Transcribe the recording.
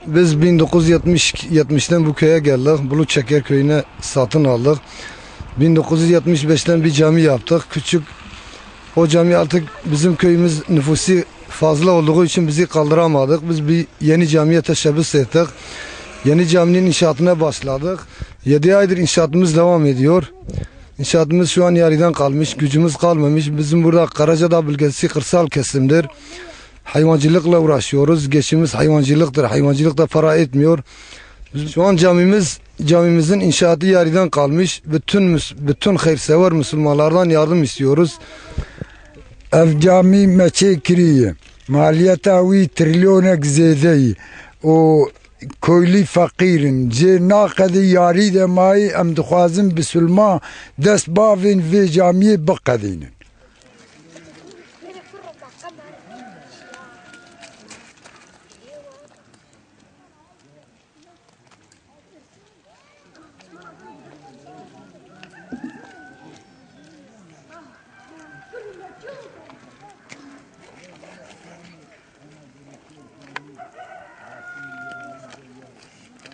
Biz 1970'ten bu köye geldik. Bulutçeker köyüne satın aldık. 1975'ten bir cami yaptık. Küçük o cami artık bizim köyümüz nüfusu fazla olduğu için bizi kaldıramadık. Biz bir yeni camiye teşebbüs ettik. Yeni caminin inşaatına başladık. 7 aydır inşaatımız devam ediyor. İnşaatımız şu an yarıdan kalmış. Gücümüz kalmamış. Bizim burada Karacadağ bölgesi kırsal kesimdir. Hayvancılıkla uğraşıyoruz. Geçimimiz hayvancılıktır. Hayvancılık da para etmiyor. Şu an camimizin inşaatı yarıdan kalmış. Bütün hayırsever Müslümanlardan yardım istiyoruz. Ev cami meçe kiriye. Maliyeta wî trilyonek zêde. O köylü fakirin. Cê naqedî yarî de mayî em dixwazin bisulma dest bavên vê camiyê biqedînin.